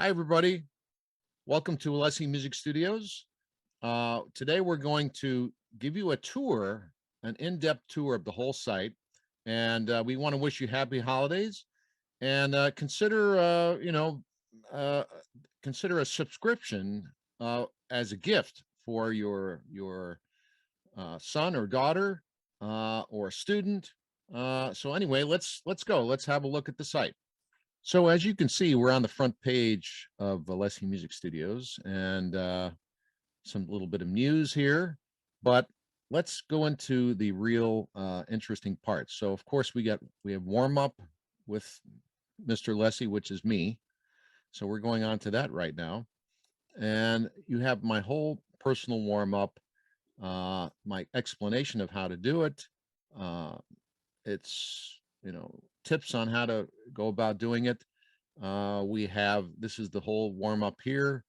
Hi, everybody. Welcome to Alessi Music Studios. Today, we're going to give you a tour, an in-depth tour of the whole site. And we want to wish you happy holidays and uh, consider a subscription as a gift for your son or daughter or student. So anyway, let's go. Let's have a look at the site. So as you can see, we're on the front page of Alessi Music Studios, and some little bit of news here, but let's go into the real interesting parts. So of course we have warm up with Mr. Alessi, which is me. So we're going on to that right now. And you have my whole personal warm up, my explanation of how to do it. Uh, it's, tips on how to go about doing it. This is the whole warm up here.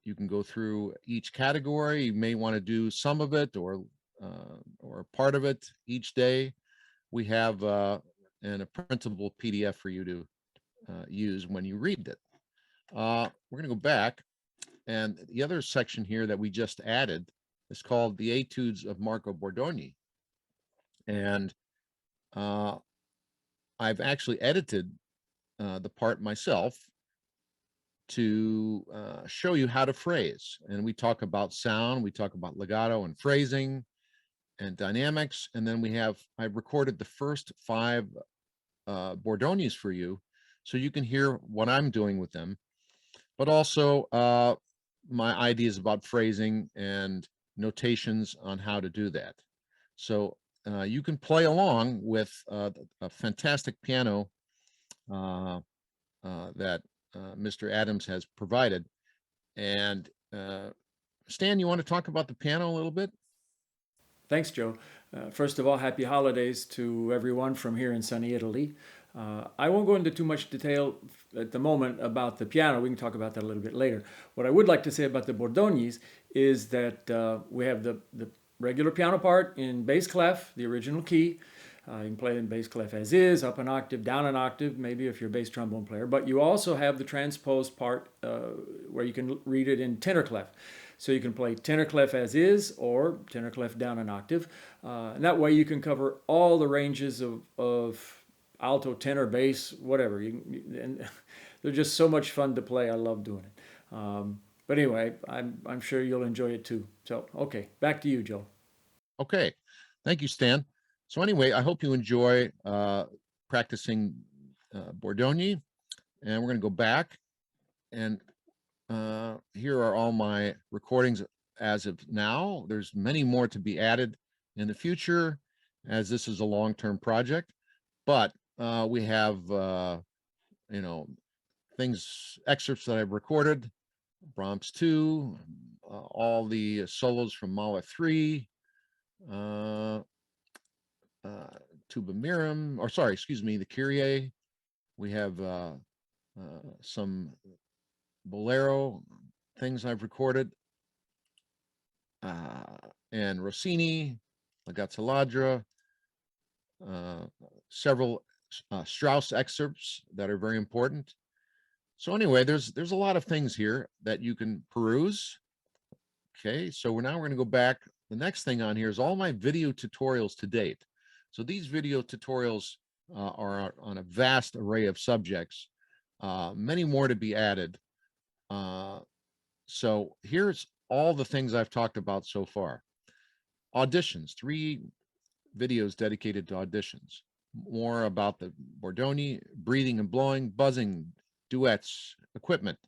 You can go through each category. You may want to do some of it or part of it each day. We have a printable PDF for you to use when you read it. We're going to go back, and the other section here that we just added is called the Etudes of Marco Bordogni, and I've actually edited the part myself to show you how to phrase. And we talk about sound, we talk about legato and phrasing and dynamics. And then I've recorded the first 5 Bordognis for you, so you can hear what I'm doing with them, but also my ideas about phrasing and notations on how to do that. So you can play along with a fantastic piano that Mr. Adams has provided. And Stan, you want to talk about the piano a little bit? Thanks, Joe. First of all, happy holidays to everyone from here in sunny Italy. I won't go into too much detail at the moment about the piano. We can talk about that a little bit later. What I would like to say about the Bordognis is that we have the regular piano part in bass clef, the original key. You can play it in bass clef as is, up an octave, down an octave, maybe if you're a bass trombone player. But you also have the transposed part where you can read it in tenor clef. So you can play tenor clef as is or tenor clef down an octave. And that way you can cover all the ranges of alto, tenor, bass, whatever. And they're just so much fun to play. I love doing it. But anyway, I'm sure you'll enjoy it too. So, okay, back to you, Joe. Okay, thank you, Stan. So anyway, I hope you enjoy practicing Bordogni, and we're going to go back, and here are all my recordings as of now. There's many more to be added in the future, as this is a long-term project, but we have excerpts that I've recorded, Brahms 2, all the solos from Mahler 3, uh, Tuba Mirum, or sorry, excuse me, the Kyrie. We have some bolero things I've recorded, and Rossini, La Gazzaladra, several Strauss excerpts that are very important. So anyway, there's a lot of things here that you can peruse. Okay, so we're going to go back. The next thing on here is all my video tutorials to date. So these video tutorials are on a vast array of subjects, many more to be added. So here's all the things I've talked about so far. Auditions, 3 videos dedicated to auditions. More about the Bordogni, breathing and blowing, buzzing, duets, equipment,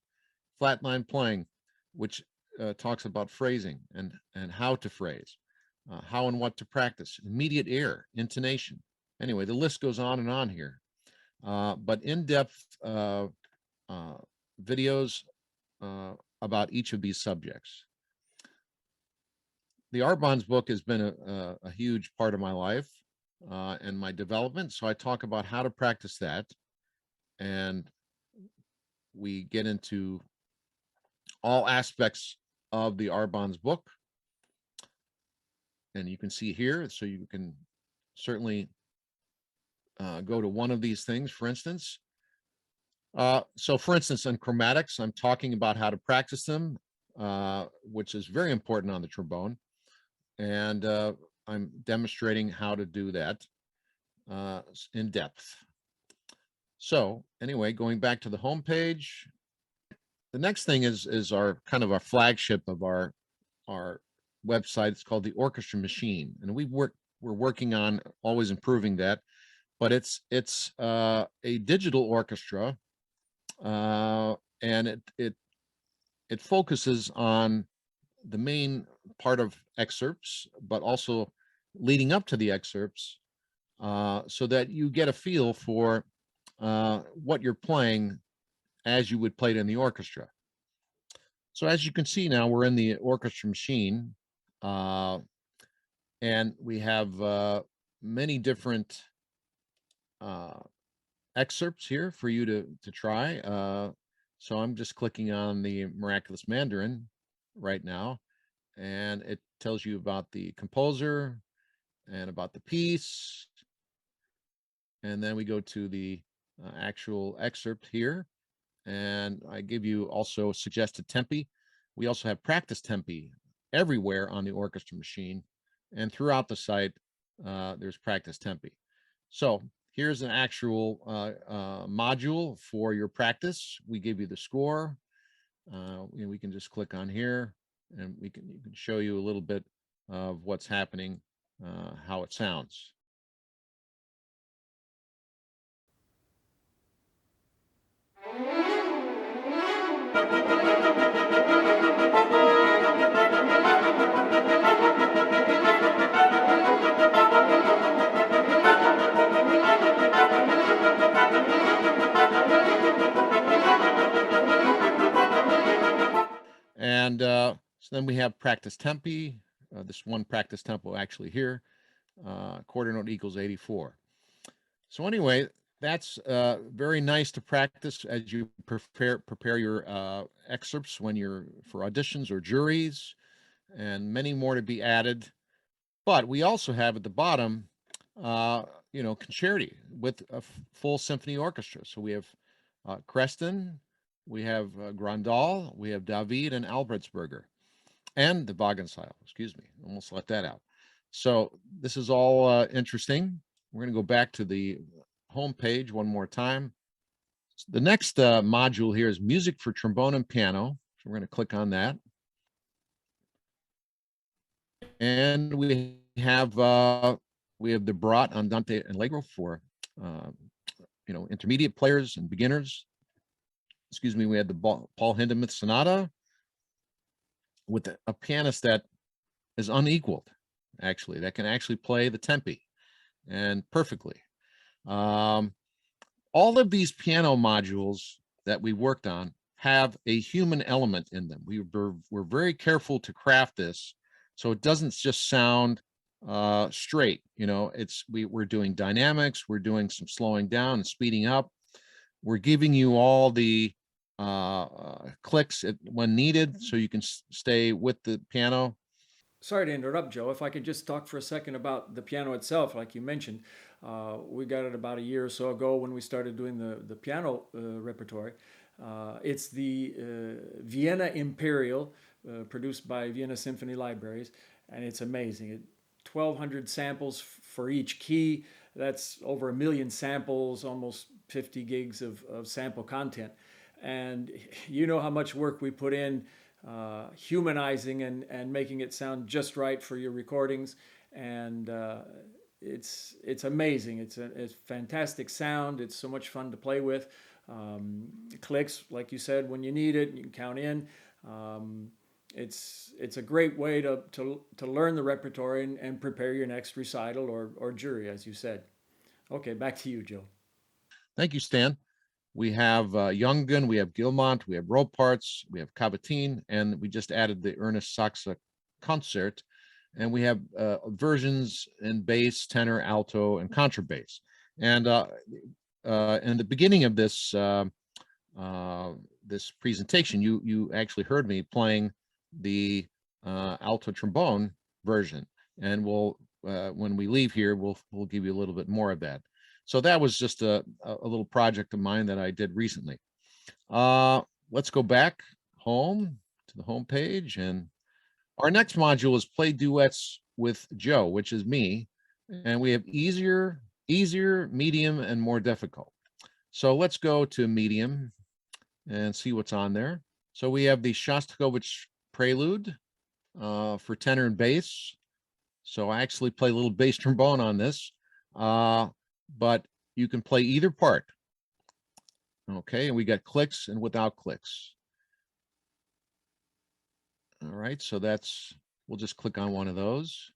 flatline playing, which talks about phrasing and how to phrase, how and what to practice, immediate air, intonation. Anyway, the list goes on and on here. But in-depth videos about each of these subjects. The Arbonne's book has been a huge part of my life and my development. So I talk about how to practice that. And we get into all aspects of the Arbonne's book. And you can see here, so you can certainly go to one of these things. For instance, So for instance, in chromatics, I'm talking about how to practice them, which is very important on the trombone. And I'm demonstrating how to do that in depth. So anyway, going back to the home page, the next thing is our kind of our flagship of our website. It's called the Orchestra Machine, and we're working on always improving that. But it's a digital orchestra, and it focuses on the main part of excerpts, but also leading up to the excerpts, so that you get a feel for what you're playing as you would play it in the orchestra. So as you can see now, we're in the Orchestra Machine, uh, and we have many different uh, excerpts here for you to try. So I'm just clicking on the Miraculous Mandarin right now, and it tells you about the composer and about the piece. And then we go to the actual excerpt here, and I give you also suggested tempi. We also have practice tempi everywhere on the Orchestra Machine, and throughout the site, there's practice tempi. So here's an actual module for your practice. We give you the score. We can just click on here, and you can show you a little bit of what's happening, how it sounds. And so then we have practice tempi. This one practice tempo actually here, quarter note equals 84. So anyway, that's very nice to practice as you prepare your excerpts when you're for auditions or juries, and many more to be added. But we also have at the bottom, concerti with a full symphony orchestra. So we have Creston, we have Grandal, we have David and Albertsberger, and the Wagenseil. Excuse me, almost let that out. So this is all interesting. We're going to go back to the home page one more time. The next module here is music for trombone and piano. So we're going to click on that. And we have the Barat Andante Allegro for intermediate players and beginners. Excuse me, we had the Paul Hindemith Sonata with a pianist that is unequaled, actually, that can actually play the tempi and perfectly. All of these piano modules that we worked on have a human element in them. We're very careful to craft this so it doesn't just sound straight. We're doing dynamics, we're doing some slowing down and speeding up. We're giving you all the clicks when needed so you can stay with the piano. Sorry to interrupt, Joe. If I could just talk for a second about the piano itself, like you mentioned, we got it about a year or so ago when we started doing the piano repertory. It's the Vienna Imperial, produced by Vienna Symphony Libraries, and it's amazing. 1,200 samples for each key. That's over 1 million samples, almost 50 gigs of sample content. And you know how much work we put in humanizing and making it sound just right for your recordings. And it's amazing. It's a fantastic sound. It's so much fun to play with. Clicks, like you said, when you need it, you can count in. It's a great way to learn the repertoire and prepare your next recital or jury, as you said. Okay, back to you, Joe. Thank you, Stan. We have Jungen, we have Gilmont, we have Roparts, we have Cavatin, and we just added the Ernest Sachs concert. And we have versions in bass, tenor, alto, and contrabass. And in the beginning of this this presentation, you actually heard me playing the alto trombone version, and we'll when we leave here, we'll give you a little bit more of that. So that was just a little project of mine that I did recently. Let's go back home to the home page, and our next module is play duets with Joe, which is me, and we have easier, medium, and more difficult. So let's go to medium and see what's on there. So we have the Shostakovich Prelude for tenor and bass. So I actually play a little bass trombone on this, but you can play either part. Okay, and we got clicks and without clicks. All right, so we'll just click on one of those.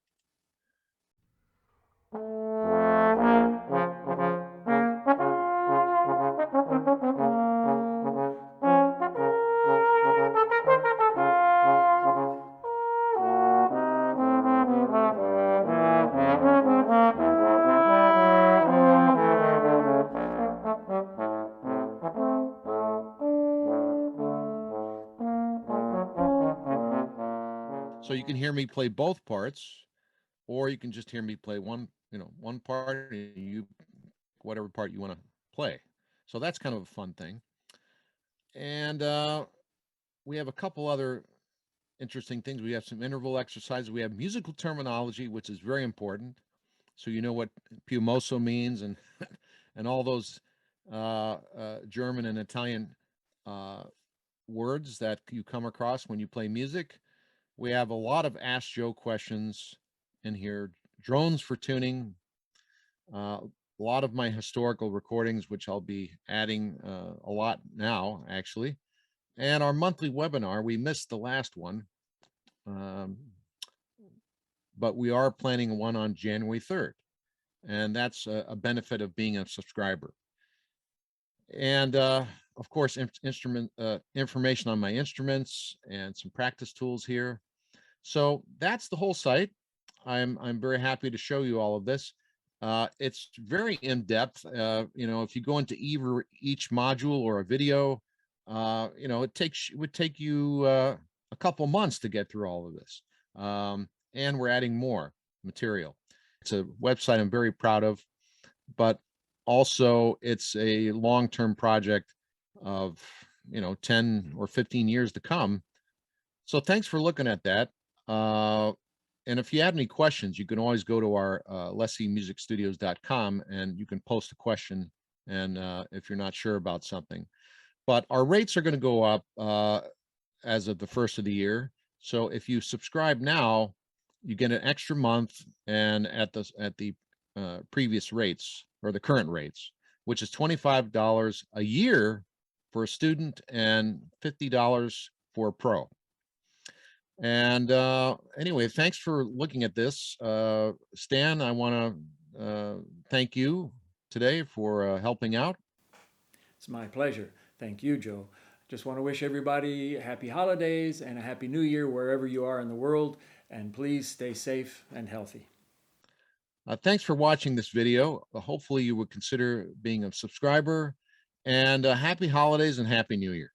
So you can hear me play both parts, or you can just hear me play one part, and whatever part you want to play. So that's kind of a fun thing. And we have a couple other interesting things. We have some interval exercises. We have musical terminology, which is very important. So you know what piumoso means, and and all those German and Italian words that you come across when you play music. We have a lot of Ask Joe questions in here, drones for tuning, a lot of my historical recordings, which I'll be adding a lot now, actually. And our monthly webinar, we missed the last one, but we are planning one on January 3rd. And that's a benefit of being a subscriber. And of course, information on my instruments and some practice tools here. So that's the whole site. I'm very happy to show you all of this. It's very in-depth. If you go into each module or a video, it would take you a couple months to get through all of this. And we're adding more material. It's a website I'm very proud of, but also it's a long-term project of 10 or 15 years to come. So thanks for looking at that. And if you have any questions, you can always go to our alessimusicstudios.com and you can post a question, and if you're not sure about something. But our rates are going to go up as of the first of the year. So if you subscribe now, you get an extra month, and at the previous rates, or the current rates, which is $25 a year for a student and $50 for a pro. And anyway, thanks for looking at this. Stan, I want to thank you today for helping out. It's my pleasure. Thank you, Joe. Just want to wish everybody happy holidays and a happy new year wherever you are in the world. And please stay safe and healthy. Thanks for watching this video. Hopefully you would consider being a subscriber, and happy holidays and happy new year.